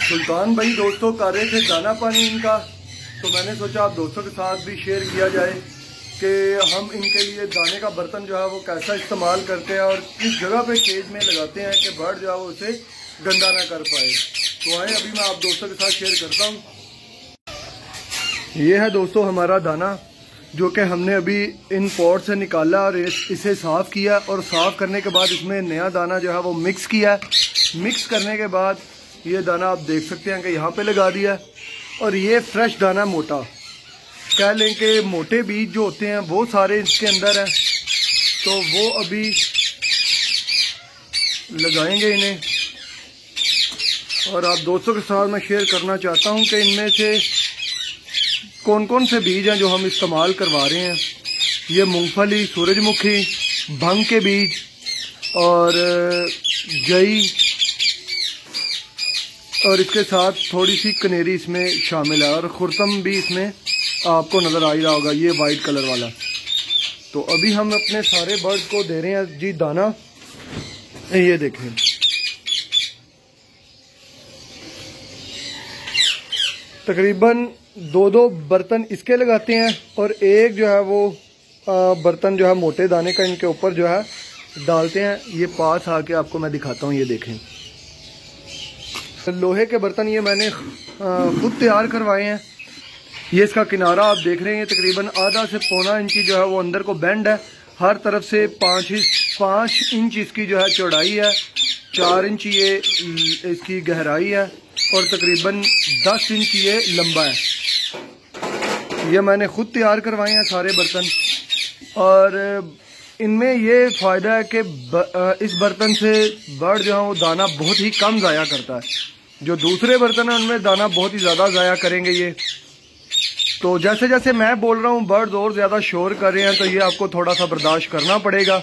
सुल्तान भाई दोस्तों कर रहे थे दाना पानी इनका, तो मैंने सोचा आप दोस्तों के साथ भी शेयर किया जाए कि हम इनके लिए दाने का बर्तन जो है वो कैसा इस्तेमाल करते हैं और किस जगह पे केज में लगाते हैं कि बर्ड जो है वो उसे गंदा ना कर पाए। तो आए अभी मैं आप दोस्तों के साथ शेयर करता हूँ। ये है दोस्तों हमारा दाना जो कि हमने अभी इन पॉट से निकाला और इसे साफ़ किया, और साफ़ करने के बाद इसमें नया दाना जो है वो मिक्स किया। मिक्स करने के बाद ये दाना आप देख सकते हैं कि यहाँ पे लगा दिया है। और ये फ्रेश दाना मोटा, कह लें कि मोटे बीज जो होते हैं वो सारे इसके अंदर हैं, तो वो अभी लगाएंगे इन्हें। और आप दोस्तों के साथ मैं शेयर करना चाहता हूँ कि इनमें से कौन कौन से बीज हैं जो हम इस्तेमाल करवा रहे हैं। ये मूंगफली, सूरजमुखी, भंग के बीज और जई, और इसके साथ थोड़ी सी कनेरी इसमें शामिल है, और खुरतम भी इसमें आपको नज़र आ ही रहा होगा, ये वाइट कलर वाला। तो अभी हम अपने सारे बर्ड्स को दे रहे हैं जी दाना। ये देखें, तकरीबन 2-2 बर्तन इसके लगाते हैं और एक जो है वो बर्तन जो है मोटे दाने का इनके ऊपर जो है डालते हैं। ये पास आके आपको मैं दिखाता हूँ। ये देखें, लोहे के बर्तन ये मैंने खुद तैयार करवाए हैं। ये इसका किनारा आप देख रहे हैं, तकरीबन आधा से पौना इंची जो है वो अंदर को बेंड है। हर तरफ से 5 इंच इसकी जो है चौड़ाई है, 4 इंच ये इसकी गहराई है और तकरीबन 10 इंच ये लंबा है। ये मैंने खुद तैयार करवाए हैं सारे बर्तन। और इनमें ये फ़ायदा है कि इस बर्तन से बर्ड जो है वो दाना बहुत ही कम ज़ाया करता है। जो दूसरे बर्तन हैं उनमें दाना बहुत ही ज़्यादा ज़ाया करेंगे ये। तो जैसे जैसे मैं बोल रहा हूँ बर्ड और ज़्यादा शोर कर रहे हैं, तो ये आपको थोड़ा सा बर्दाश्त करना पड़ेगा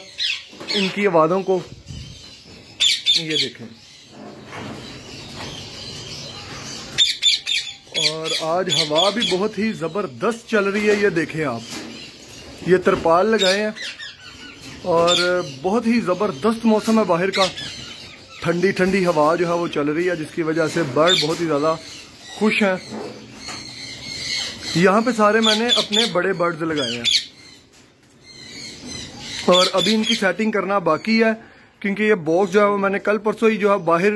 इनकी आवाज़ों को। ये देखें, और आज हवा भी बहुत ही ज़बरदस्त चल रही है। ये देखें आप, ये तरपाल लगाए हैं और बहुत ही ज़बरदस्त मौसम है बाहर का। ठंडी ठंडी हवा जो है वो चल रही है, जिसकी वजह से बर्ड बहुत ही ज़्यादा खुश हैं। यहाँ पे सारे मैंने अपने बड़े बर्ड्स लगाए हैं और अभी इनकी सेटिंग करना बाकी है, क्योंकि ये बॉक्स जो है वो मैंने कल परसों ही जो है बाहर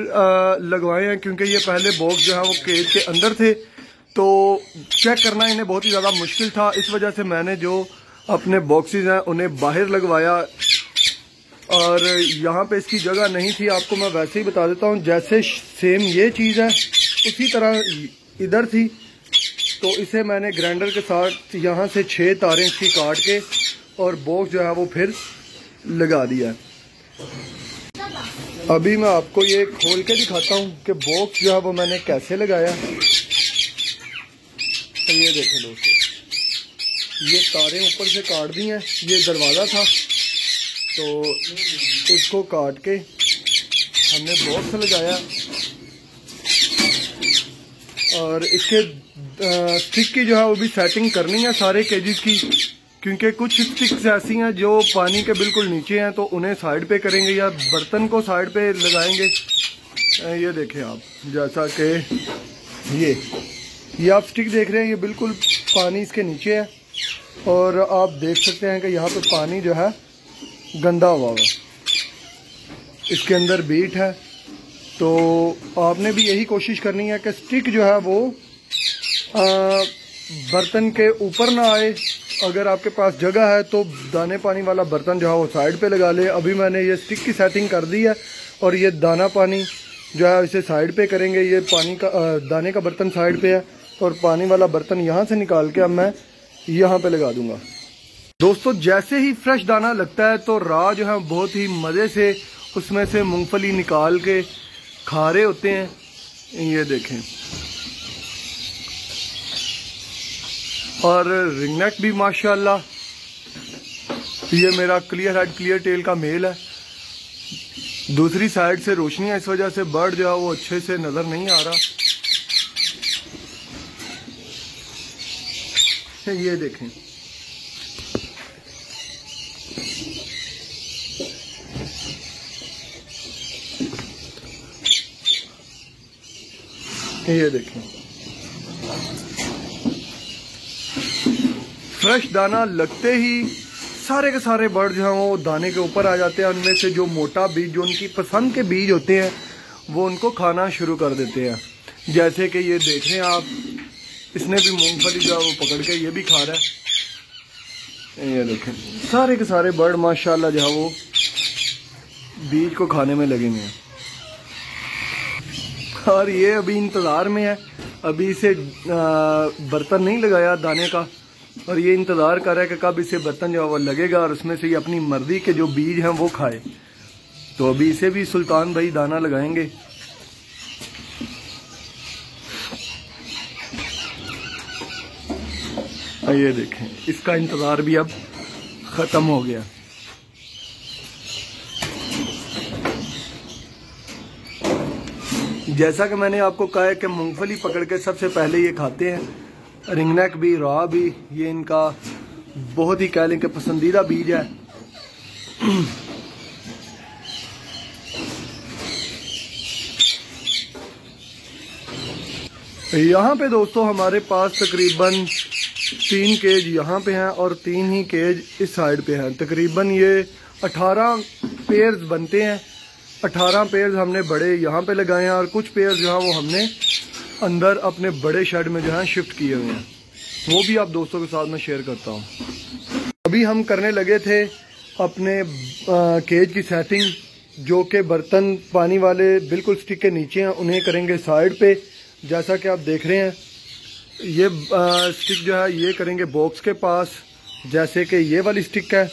लगवाए हैं, क्योंकि ये पहले बॉक्स जो है वो केज के अंदर थे, तो चेक करना इन्हें बहुत ही ज़्यादा मुश्किल था। इस वजह से मैंने जो अपने बॉक्सेस हैं उन्हें बाहर लगवाया। और यहाँ पे इसकी जगह नहीं थी, आपको मैं वैसे ही बता देता हूँ। जैसे सेम ये चीज़ है उसी तरह इधर थी, तो इसे मैंने ग्राइंडर के साथ यहाँ से 6 तारें इसकी काट के और बॉक्स जो है वो फिर लगा दिया। अभी मैं आपको ये खोल के दिखाता हूँ कि बॉक्स जो है वो मैंने कैसे लगाया। तो ये देखें दोस्तों, ये तारें ऊपर से काट दी हैं। ये दरवाज़ा था तो इसको काट के हमने बॉक्स लगाया, और इसके स्टिक की जो है वो भी सेटिंग करनी है सारे केजेस की, क्योंकि कुछ स्टिक्स ऐसी हैं जो पानी के बिल्कुल नीचे हैं, तो उन्हें साइड पे करेंगे या बर्तन को साइड पे लगाएंगे। ये देखें आप, जैसा कि ये आप स्टिक देख रहे हैं, ये बिल्कुल पानी इसके नीचे है, और आप देख सकते हैं कि यहाँ पे पानी जो है गंदा हुआ है, इसके अंदर बीट है। तो आपने भी यही कोशिश करनी है कि स्टिक जो है वो बर्तन के ऊपर ना आए। अगर आपके पास जगह है तो दाने पानी वाला बर्तन जो है वो साइड पे लगा ले। अभी मैंने ये स्टिक की सेटिंग कर दी है, और ये दाना पानी जो है इसे साइड पे करेंगे। ये पानी का दाने का बर्तन साइड पे है, और पानी वाला बर्तन यहाँ से निकाल के अब मैं यहाँ पे लगा दूंगा। दोस्तों जैसे ही फ्रेश दाना लगता है तो राह जो है बहुत ही मज़े से उसमें से मूंगफली निकाल के खा रहे होते हैं। ये देखें, और रिंगनेक भी माशाल्लाह, ये मेरा क्लियर हेड क्लियर टेल का मेल है। दूसरी साइड से रोशनी है, इस वजह से बर्ड जो है वो अच्छे से नज़र नहीं आ रहा। ये देखें, ये देखें, फ्रेश दाना लगते ही सारे के सारे बर्ड जो हैं वो दाने के ऊपर आ जाते हैं। उनमें से जो मोटा बीज, जो उनकी पसंद के बीज होते हैं, वो उनको खाना शुरू कर देते हैं। जैसे कि ये देख रहे हैं आप, इसने भी मूंगफली जो है वो पकड़ के ये भी खा रहा है। ये देखें, सारे के सारे बर्ड माशाल्लाह जो है वो बीज को खाने में लगे हुए हैं। और ये अभी इंतज़ार में है, अभी इसे बर्तन नहीं लगाया दाने का, और ये इंतज़ार कर रहा है कि कब इसे बर्तन जो है वो लगेगा और उसमें से ये अपनी मर्जी के जो बीज हैं वो खाए। तो अभी इसे भी सुल्तान भाई दाना लगाएंगे। ये देखें, इसका इंतज़ार भी अब ख़त्म हो गया। जैसा कि मैंने आपको कहा है कि मूंगफली पकड़ के सबसे पहले ये खाते हैं। रिंगनेक भी, रॉ भी, ये इनका बहुत ही कह लें कि पसंदीदा बीज है। यहाँ पे दोस्तों हमारे पास तकरीबन 3 केज यहाँ पे हैं और 3 ही केज इस साइड पे हैं। तकरीबन ये 18 पेयर्स बनते हैं। 18 पेयर्स हमने बड़े यहाँ पे लगाए हैं और कुछ पेयर्स जो हैं वो हमने अंदर अपने बड़े शेड में जो है शिफ्ट किए हुए हैं। वो भी आप दोस्तों के साथ में शेयर करता हूँ। अभी हम करने लगे थे अपने केज की सेटिंग, जो कि बर्तन पानी वाले बिल्कुल स्टिक के नीचे हैं, उन्हें करेंगे साइड पे। जैसा कि आप देख रहे हैं, ये स्टिक जो है ये करेंगे बॉक्स के पास, जैसे कि ये वाली स्टिक है।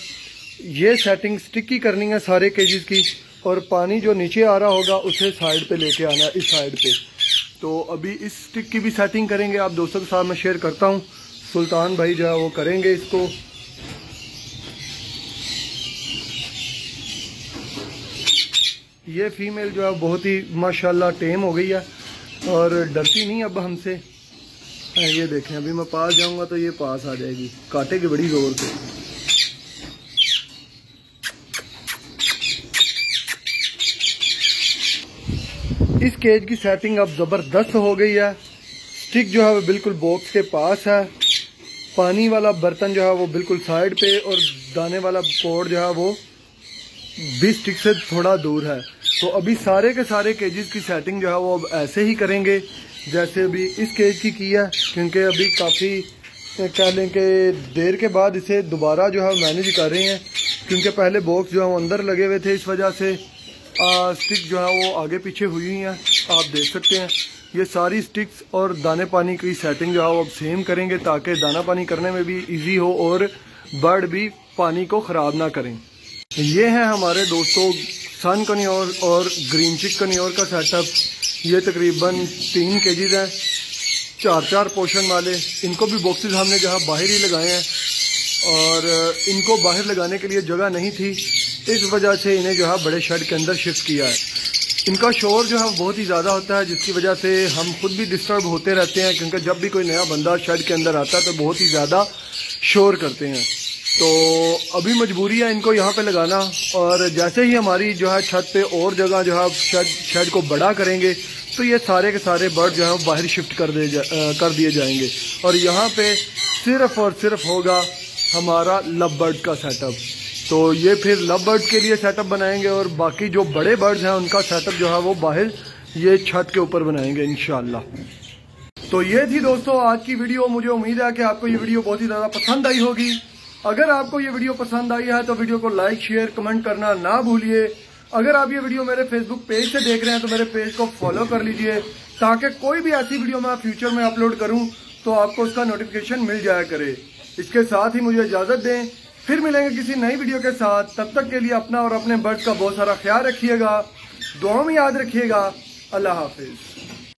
ये सेटिंग स्टिक की करनी है सारे केजेस की, और पानी जो नीचे आ रहा होगा उसे साइड पे लेके आना है, इस साइड पे। तो अभी इस स्टिक की भी सेटिंग करेंगे, आप दोस्तों के साथ मैं शेयर करता हूँ। सुल्तान भाई जो है वो करेंगे इसको। ये फीमेल जो है बहुत ही माशाल्लाह टेम हो गई है और डरती नहीं अब हमसे। ये देखें, अभी मैं पास जाऊंगा तो ये पास आ जाएगी, काटेगी बड़ी जोर से। इस केज की सेटिंग अब ज़बरदस्त हो गई है। स्टिक जो है वो बिल्कुल बॉक्स के पास है, पानी वाला बर्तन जो है वो बिल्कुल साइड पे, और दाने वाला पॉट जो है वो भी स्टिक से थोड़ा दूर है। तो अभी सारे के सारे केजेस की सेटिंग जो है वो अब ऐसे ही करेंगे जैसे अभी इस केज की है, क्योंकि अभी काफ़ी कह लें कि देर के बाद इसे दोबारा जो है मैनेज कर रहे हैं, क्योंकि पहले बॉक्स जो है वो अंदर लगे हुए थे, इस वजह से स्टिक जो है वो आगे पीछे हुई हैं। आप देख सकते हैं ये सारी स्टिक्स और दाने पानी की सेटिंग जो है वो अब सेम करेंगे, ताकि दाना पानी करने में भी इजी हो और बर्ड भी पानी को ख़राब ना करें। ये है हमारे दोस्तों सन कन्योर और ग्रीन चिक कन्योर का सेटअप। ये तकरीबन 3 केजीज हैं, 4-4 पोर्शन वाले। इनको भी बॉक्सेस हमने जहाँ बाहर ही लगाए हैं, और इनको बाहर लगाने के लिए जगह नहीं थी, इस वजह से इन्हें जो है बड़े शेड के अंदर शिफ्ट किया है। इनका शोर जो है बहुत ही ज़्यादा होता है, जिसकी वजह से हम खुद भी डिस्टर्ब होते रहते हैं, क्योंकि जब भी कोई नया बंदा शेड के अंदर आता है तो बहुत ही ज़्यादा शोर करते हैं। तो अभी मजबूरी है इनको यहाँ पे लगाना, और जैसे ही हमारी जो है छत पे और जगह जो है शेड को बड़ा करेंगे तो ये सारे के सारे बर्ड जो है बाहर शिफ्ट कर दिए जाएंगे, और यहाँ पे सिर्फ और सिर्फ होगा हमारा लव बर्ड का सेटअप। तो ये फिर लव बर्ड के लिए सेटअप बनाएंगे, और बाकी जो बड़े बर्ड्स हैं उनका सेटअप जो है वो बाहर ये छत के ऊपर बनाएंगे इंशाल्लाह। तो ये थी दोस्तों आज की वीडियो। मुझे उम्मीद है कि आपको ये वीडियो बहुत ही ज़्यादा पसंद आई होगी। अगर आपको ये वीडियो पसंद आई है तो वीडियो को लाइक, शेयर, कमेंट करना ना भूलिए। अगर आप ये वीडियो मेरे फेसबुक पेज से देख रहे हैं तो मेरे पेज को फॉलो कर लीजिए, ताकि कोई भी ऐसी वीडियो मैं फ्यूचर में अपलोड करूं तो आपको उसका नोटिफिकेशन मिल जाया करे। इसके साथ ही मुझे इजाज़त दें, फिर मिलेंगे किसी नई वीडियो के साथ। तब तक के लिए अपना और अपने बर्ड्स का बहुत सारा ख्याल रखिएगा, दुआ में याद रखिएगा। अल्लाह हाफिज।